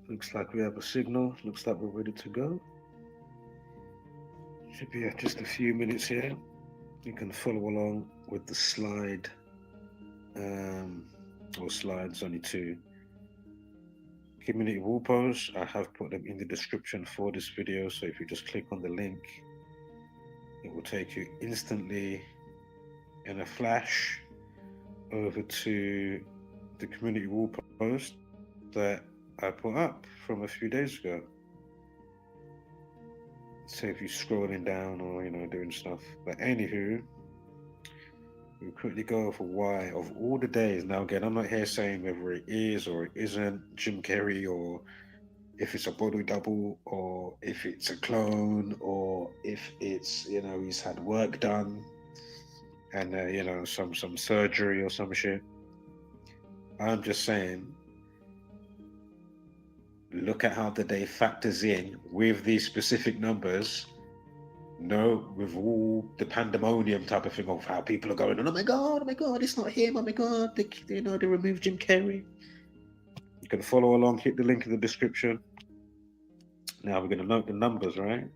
Looks like we have a signal. Looks like we're ready to go. Should be just a few minutes here. You can follow along with the slide, or slides, only two. Community wall posts, I have put them in the description for this video. So if you just click on the link, it will take you instantly in a flash over to the community wall post that I put up from a few days ago. So if you're scrolling down or doing stuff, but anywho, we'll quickly go over why of all the days. Now again, I'm not here saying whether it is or it isn't Jim Carrey, or if it's a body double, or if it's a clone, or if it's he's had work done and some surgery or some shit. I'm just saying, look at how the day factors in with these specific numbers. With all the pandemonium type of thing of how people are going, oh my god, it's not him, oh my god, they removed Jim Carrey. You can follow along, hit the link in the description. Now we're going to note the numbers, right?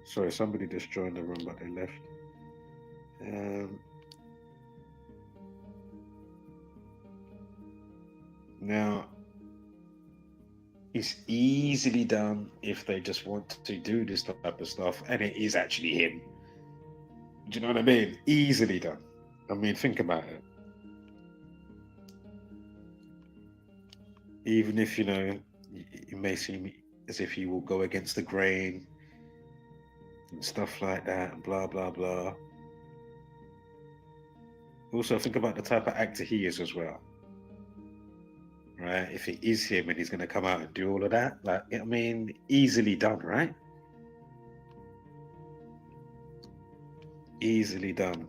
Sorry, somebody just joined the room, but they left. Now, it's easily done if they just want to do this type of stuff, and it is actually him. Do you know what I mean? Easily done. I mean, think about it. Even if, it may seem as if he will go against the grain and stuff like that, and blah, blah, blah. Also, think about the type of actor he is as well. Right? If it is him and he's going to come out and do all of that, easily done, right? Easily done.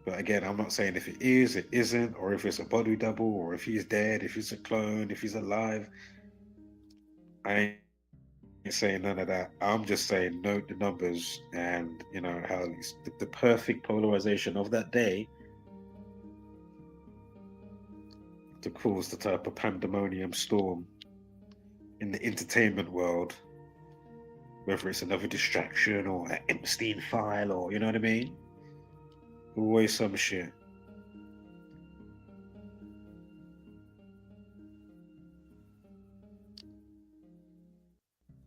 But again, I'm not saying if it is, it isn't, or if it's a body double, or if he's dead, if he's a clone, if he's alive. I ain't saying none of that. I'm just saying note the numbers and, how the perfect polarization of that day to cause the type of pandemonium storm in the entertainment world, whether it's another distraction or an Epstein file, or you know what I mean? Always some shit.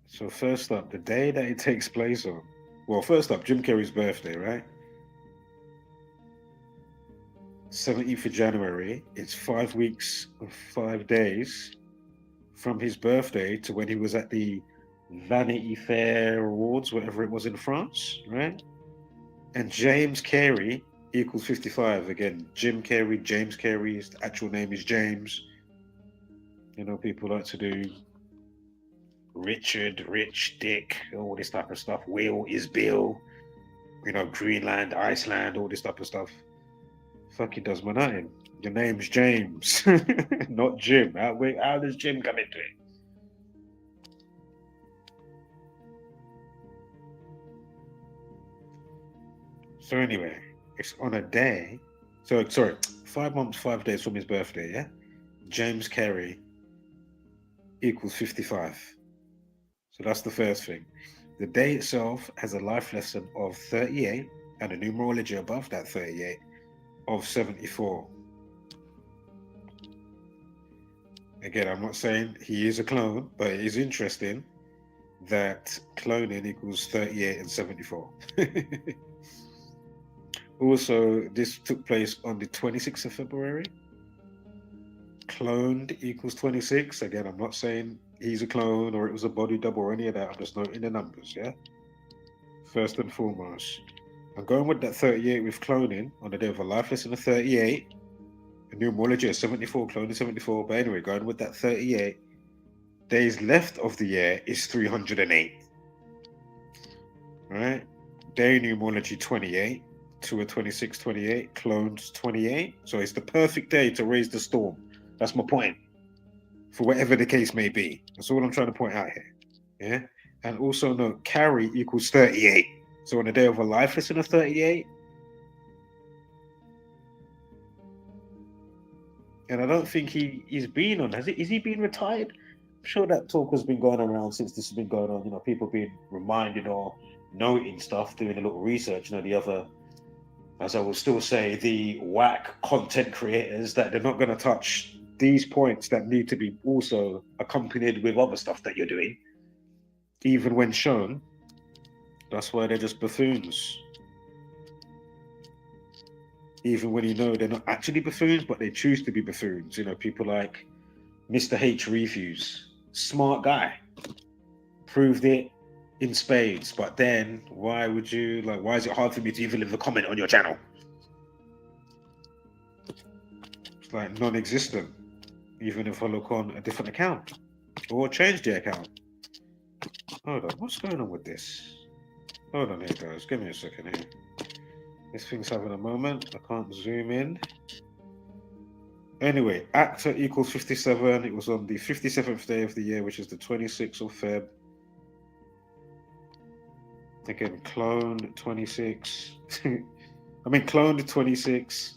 So first up, the day that it takes place on. Well, first up, Jim Carrey's birthday, right? 17th of January. It's 5 weeks and 5 days from his birthday to when he was at the Vanity Fair Awards, whatever it was in France, right? And James Carrey equals 55. Again, Jim Carrey, James Carrey, his actual name is James. People like to do Richard, Rich, Dick, all this type of stuff. Will is Bill, Greenland, Iceland, all this type of stuff. Fucking does my nothing. Your name's James, not Jim. How does Jim come into it? So anyway, it's on a day. So sorry, 5 months, 5 days from his birthday. Yeah, James Carrey equals 55. So that's the first thing. The day itself has a life lesson of 38 and a numerology above that 38 of 74. Again, I'm not saying he is a clone, but it is interesting that cloning equals 38 and 74. Also, this took place on the 26th of February. Cloned equals 26. Again, I'm not saying he's a clone or it was a body double or any of that. I'm just noting the numbers, yeah? First and foremost. I'm going with that 38 with cloning on the day of a life lesson of 38. A numerology of 74, cloning 74. But anyway, going with that 38. Days left of the year is 308. Right? Day numerology 28. To a 26, 28. Clones 28. So it's the perfect day to raise the storm. That's my point. For whatever the case may be. That's all I'm trying to point out here. Yeah? And also note, Carrey equals 38. So on the day of a life lesson of 38, And I don't think he's been on. Is he been retired? I'm sure that talk has been going around since this has been going on. You know, people being reminded or noting stuff, doing a little research. You know, the other, as I will still say, the whack content creators that they're not going to touch these points that need to be also accompanied with other stuff that you're doing, even when shown. That's why they're just buffoons. Even when you know they're not actually buffoons, but they choose to be buffoons. You know, people like Mr. H. Refuse, smart guy, proved it in spades. But then, why would you like? Why is it hard for me to even leave a comment on your channel? It's like non-existent, even if I look on a different account or change the account. Hold on, what's going on with this? Hold on here, guys. Give me a second here. This thing's having a moment. I can't zoom in. Anyway, actor equals 57. It was on the 57th day of the year, which is the 26th of Feb. Again, cloned 26. I mean, cloned 26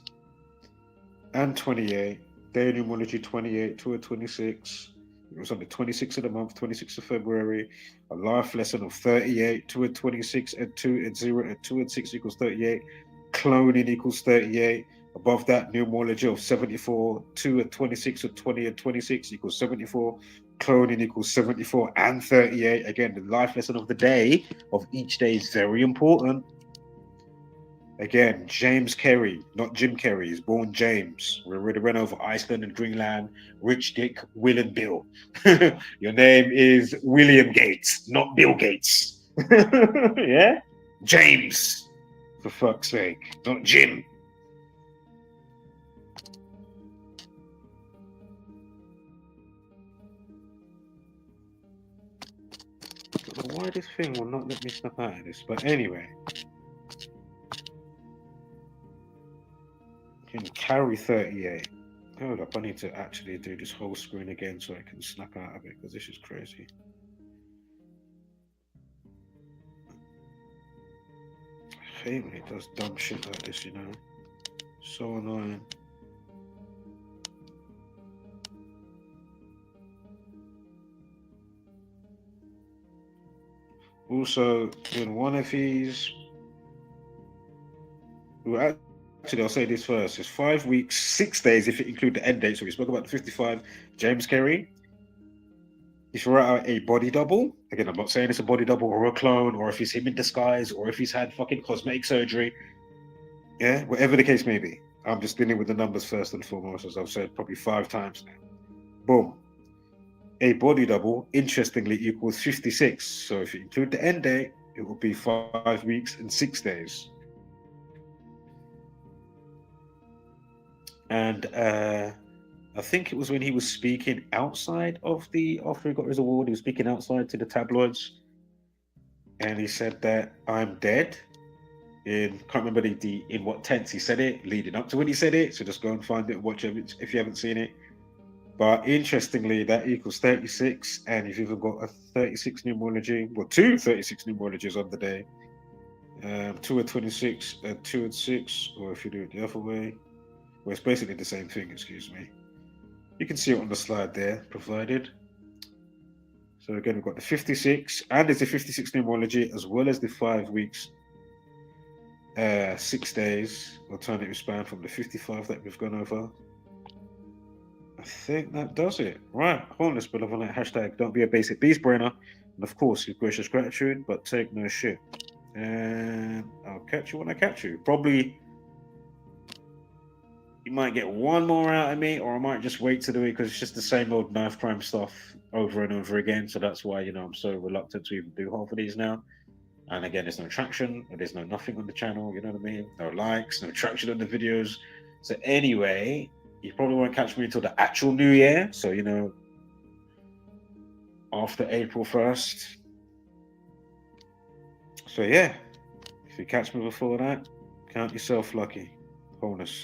and 28. Day numerology 28 to a 26. It was on the 26th of the month, 26th of February. A life lesson of 38 to a 26 and 2 and 0 and 2 and 6 equals 38. Cloning equals 38. Above that, numerology of 74, 2 and 26 and 20 and 26 equals 74. Cloning equals 74 and 38. Again, the life lesson of the day of each day is very important. Again, James Carrey, not Jim Carrey. He's born James. We already went over Iceland and Greenland. Rich Dick, Will and Bill. Your name is William Gates, not Bill Gates. Yeah? James, for fuck's sake, not Jim. I don't know why this thing will not let me snap out of this, but anyway. Can carry 38. Hold up, I need to actually do this whole screen again so I can snap out of it because this is crazy. I hate when it does dumb shit like this, you know. So annoying. Also, in one of these, well, actually, I'll say this first. It's 5 weeks, 6 days if you include the end date. So we spoke about the 55, James Carrey. If you write out a body double, again, I'm not saying it's a body double or a clone, or if he's him in disguise, or if he's had fucking cosmetic surgery. Yeah, whatever the case may be. I'm just dealing with the numbers first and foremost, as I've said probably 5 times now. Boom. A body double, interestingly, equals 56. So if you include the end date, it will be 5 weeks and 6 days. And I think it was when he was speaking outside of after he got his award, he was speaking outside to the tabloids. And he said that I'm dead. Can't remember in what tense he said it, leading up to when he said it. So just go and find it and watch it if you haven't seen it. But interestingly, that equals 36. And you've even got a 36 numerology, well, 2 36 numerologies on the day. 2 and 26 and 2 and 6, or if you do it the other way. Well, it's basically the same thing, excuse me. You can see it on the slide there, provided. So again, we've got the 56, and it's the 56 numerology, as well as the 5 weeks, 6 days, alternative span from the 55 that we've gone over. I think that does it. Right, wholeness, benevolent, hashtag don't be a basic beast brainer. And of course, with gracious gratitude, but take no shit. And I'll catch you when I catch you. Probably you might get one more out of me, or I might just wait to do it because it's just the same old knife crime stuff over and over again. So that's why, you know, I'm so reluctant to even do half of these now. And again, there's no traction, there's no nothing on the channel, you know what I mean? No likes, no traction on the videos. So anyway, you probably won't catch me until the actual new year. So, you know, after April 1st. So yeah, if you catch me before that, count yourself lucky. Wholeness.